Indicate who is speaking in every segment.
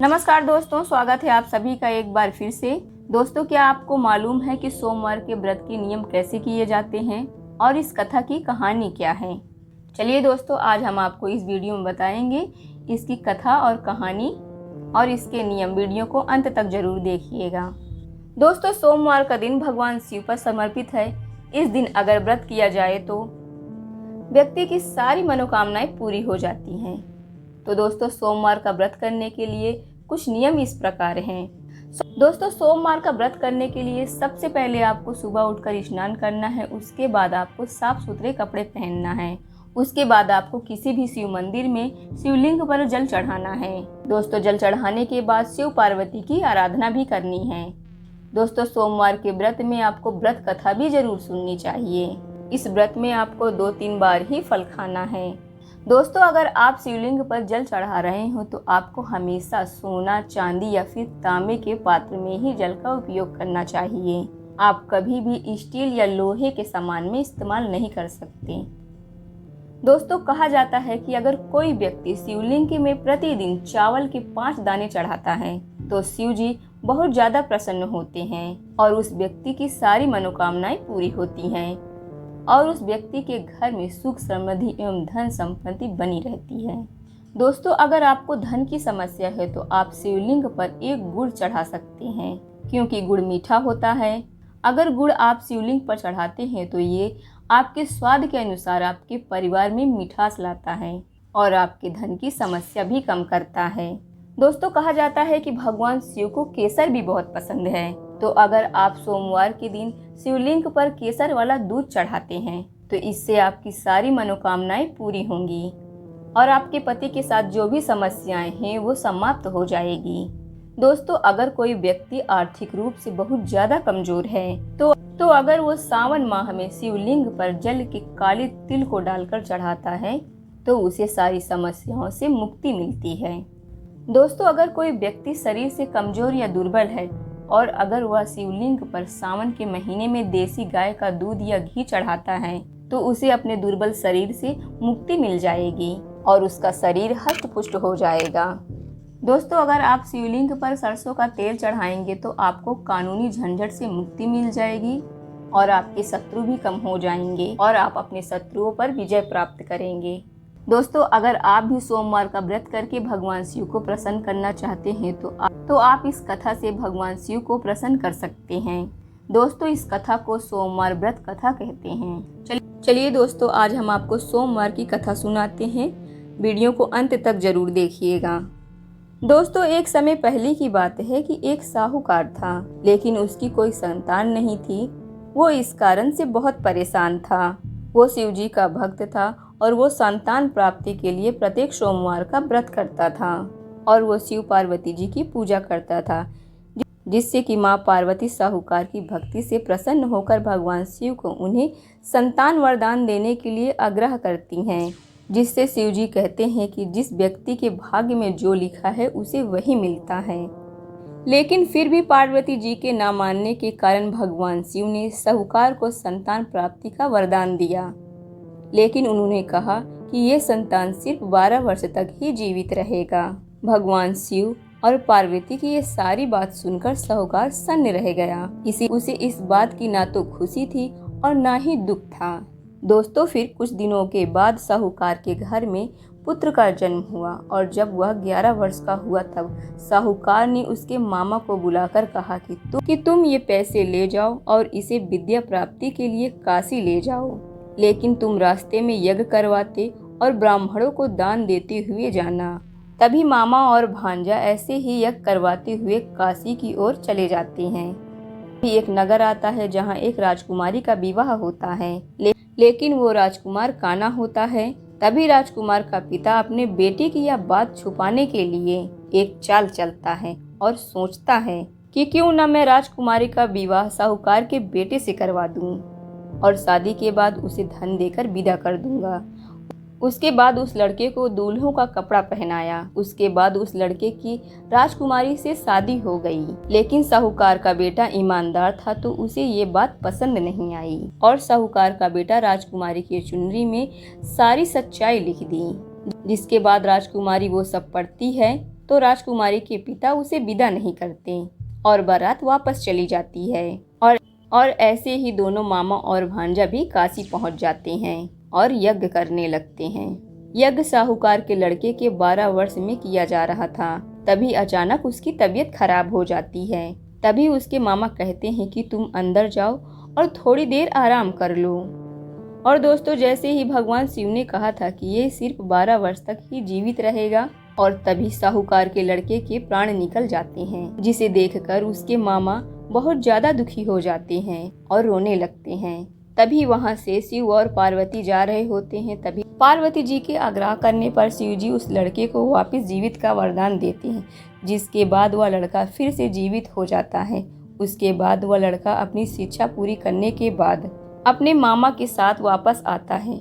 Speaker 1: नमस्कार दोस्तों, स्वागत है आप सभी का एक बार फिर से। दोस्तों, क्या आपको मालूम है कि सोमवार के व्रत के नियम कैसे किए जाते हैं और इस कथा की कहानी क्या है? चलिए दोस्तों, आज हम आपको इस वीडियो में बताएंगे इसकी कथा और कहानी और इसके नियम। वीडियो को अंत तक जरूर देखिएगा। दोस्तों, सोमवार का दिन भगवान शिव पर समर्पित है। इस दिन अगर व्रत किया जाए तो व्यक्ति की सारी मनोकामनाएं पूरी हो जाती हैं। तो दोस्तों, सोमवार का व्रत करने के लिए कुछ नियम इस प्रकार हैं। दोस्तों, सोमवार का व्रत करने के लिए सबसे पहले आपको सुबह उठकर स्नान करना है। उसके बाद आपको साफ सुथरे कपड़े पहनना है। उसके बाद आपको किसी भी शिव मंदिर में शिवलिंग पर जल चढ़ाना है। दोस्तों, जल चढ़ाने के बाद शिव पार्वती की आराधना भी करनी है। दोस्तों, सोमवार के व्रत में आपको व्रत कथा भी जरूर सुननी चाहिए। इस व्रत में आपको 2-3 बार ही फल खाना है। दोस्तों, अगर आप शिवलिंग पर जल चढ़ा रहे हो तो आपको हमेशा सोना, चांदी या फिर तांबे के पात्र में ही जल का उपयोग करना चाहिए। आप कभी भी स्टील या लोहे के सामान में इस्तेमाल नहीं कर सकते। दोस्तों, कहा जाता है कि अगर कोई व्यक्ति शिवलिंग में प्रतिदिन चावल के 5 दाने चढ़ाता है तो शिव जी बहुत ज्यादा प्रसन्न होते हैं और उस व्यक्ति की सारी मनोकामनाएं पूरी होती हैं और उस व्यक्ति के घर में सुख, समृद्धि एवं धन संपत्ति बनी रहती है। दोस्तों, अगर आपको धन की समस्या है तो आप शिवलिंग पर एक गुड़ चढ़ा सकते हैं, क्योंकि गुड़ मीठा होता है। अगर गुड़ आप शिवलिंग पर चढ़ाते हैं तो ये आपके स्वाद के अनुसार आपके परिवार में मिठास लाता है और आपके धन की समस्या भी कम करता है। दोस्तों, कहा जाता है कि भगवान शिव को केसर भी बहुत पसंद है। तो अगर आप सोमवार के दिन शिवलिंग पर केसर वाला दूध चढ़ाते हैं तो इससे आपकी सारी मनोकामनाएं पूरी होंगी और आपके पति के साथ जो भी समस्याएं हैं वो समाप्त हो जाएगी। दोस्तों, अगर कोई व्यक्ति आर्थिक रूप से बहुत ज्यादा कमजोर है तो अगर वो सावन माह में शिवलिंग पर जल के काले तिल को डालकर चढ़ाता है तो उसे सारी समस्याओं से मुक्ति मिलती है। दोस्तों, अगर कोई व्यक्ति शरीर से कमजोर या दुर्बल है और अगर वह शिवलिंग पर सावन के महीने में देसी गाय का दूध या घी चढ़ाता है तो उसे अपने दुर्बल शरीर से मुक्ति मिल जाएगी और उसका शरीर हष्ट पुष्ट हो जाएगा। दोस्तों, अगर आप शिवलिंग पर सरसों का तेल चढ़ाएंगे तो आपको कानूनी झंझट से मुक्ति मिल जाएगी और आपके शत्रु भी कम हो जाएंगे और आप अपने शत्रुओं पर विजय प्राप्त करेंगे। दोस्तों, अगर आप भी सोमवार का व्रत करके भगवान शिव को प्रसन्न करना चाहते हैं तो आप इस कथा से भगवान शिव को प्रसन्न कर सकते हैं। दोस्तों, इस कथा को सोमवार व्रत कथा कहते हैं। चलिए दोस्तों, आज हम आपको सोमवार की कथा सुनाते हैं। वीडियो को अंत तक जरूर देखिएगा। दोस्तों, एक समय पहले की बात है कि एक साहूकार था, लेकिन उसकी कोई संतान नहीं थी। वो इस कारण से बहुत परेशान था। वो शिव जी का भक्त था और वो संतान प्राप्ति के लिए प्रत्येक सोमवार का व्रत करता था और वो शिव पार्वती जी की पूजा करता था, जिससे कि माँ पार्वती साहूकार की भक्ति से प्रसन्न होकर भगवान शिव को उन्हें संतान वरदान देने के लिए आग्रह करती हैं। जिससे शिव जी कहते हैं कि जिस व्यक्ति के भाग्य में जो लिखा है उसे वही मिलता है। लेकिन फिर भी पार्वती जी के ना मानने के कारण भगवान शिव ने साहूकार को संतान प्राप्ति का वरदान दिया, लेकिन उन्होंने कहा कि ये संतान सिर्फ 12 वर्ष तक ही जीवित रहेगा। भगवान शिव और पार्वती की ये सारी बात सुनकर साहूकार सन्न रह गया। उसे इस बात की ना तो खुशी थी और ना ही दुख था। दोस्तों, फिर कुछ दिनों के बाद साहूकार के घर में पुत्र का जन्म हुआ और जब वह 11 वर्ष का हुआ तब साहूकार ने उसके मामा को बुलाकर कहा कि तुम ये पैसे ले जाओ और इसे विद्या प्राप्ति के लिए काशी ले जाओ, लेकिन तुम रास्ते में यज्ञ करवाते और ब्राह्मणों को दान देते हुए जाना। तभी मामा और भांजा ऐसे ही यज्ञ करवाते हुए काशी की ओर चले जाते हैं। एक नगर आता है जहाँ एक राजकुमारी का विवाह होता है, लेकिन वो राजकुमार काना होता है। तभी राजकुमार का पिता अपने बेटे की यह बात छुपाने के लिए एक चाल चलता है और सोचता है कि क्यों न मैं राजकुमारी का विवाह साहूकार के बेटे से करवा दूं और शादी के बाद उसे धन देकर विदा कर दूंगा। उसके बाद उस लड़के को दूल्हों का कपड़ा पहनाया। उसके बाद उस लड़के की राजकुमारी से शादी हो गई, लेकिन साहूकार का बेटा ईमानदार था तो उसे ये बात पसंद नहीं आई और साहूकार का बेटा राजकुमारी की चुनरी में सारी सच्चाई लिख दी। जिसके बाद राजकुमारी वो सब पढ़ती है तो राजकुमारी के पिता उसे विदा नहीं करते और बारात वापस चली जाती है। और ऐसे ही दोनों मामा और भांजा भी काशी पहुंच जाते हैं और यज्ञ करने लगते हैं। यज्ञ साहूकार के लड़के के 12 वर्ष में किया जा रहा था। तभी अचानक उसकी तबीयत खराब हो जाती है। तभी उसके मामा कहते हैं कि तुम अंदर जाओ और थोड़ी देर आराम कर लो। और दोस्तों, जैसे ही भगवान शिव ने कहा था कि ये सिर्फ 12 वर्ष तक ही जीवित रहेगा, और तभी साहूकार के लड़के के प्राण निकल जाते हैं, जिसे देखकर उसके मामा बहुत ज्यादा दुखी हो जाते हैं और रोने लगते हैं। तभी वहां से शिव और पार्वती जा रहे होते हैं। तभी पार्वती जी के आग्रह करने पर शिव जी उस लड़के को वापस जीवित का वरदान देते हैं, जिसके बाद वह लड़का फिर से जीवित हो जाता है। उसके बाद वह लड़का अपनी शिक्षा पूरी करने के बाद अपने मामा के साथ वापस आता है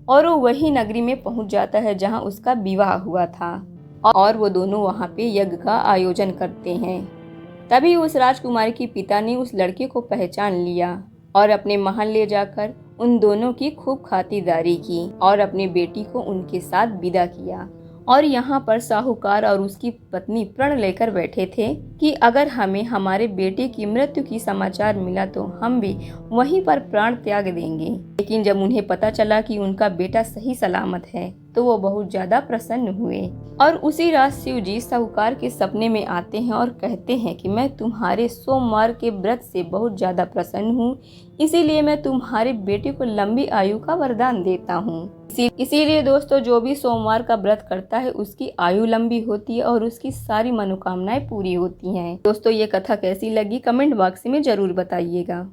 Speaker 1: और वो वही नगरी में पहुंच जाता है जहां उसका विवाह हुआ था, और वो दोनों वहां पे यज्ञ का आयोजन करते हैं। तभी उस राजकुमारी के पिता ने उस लड़के को पहचान लिया और अपने महल ले जाकर उन दोनों की खूब खातिरदारी की और अपनी बेटी को उनके साथ विदा किया। और यहाँ पर साहूकार और उसकी पत्नी प्रण लेकर बैठे थे कि अगर हमें हमारे बेटे की मृत्यु की समाचार मिला तो हम भी वहीं पर प्राण त्याग देंगे। लेकिन जब उन्हें पता चला कि उनका बेटा सही सलामत है तो वो बहुत ज्यादा प्रसन्न हुए। और उसी रात शिव जी साहूकार के सपने में आते हैं और कहते हैं कि मैं तुम्हारे सोमवार के व्रत से बहुत ज्यादा प्रसन्न हूँ, इसीलिए मैं तुम्हारे बेटे को लंबी आयु का वरदान देता हूँ। इसीलिए दोस्तों, जो भी सोमवार का व्रत करता है उसकी आयु लंबी होती है और उसकी सारी मनोकामनाएं पूरी होती हैं। दोस्तों, ये कथा कैसी लगी कमेंट बॉक्स में जरूर बताइएगा।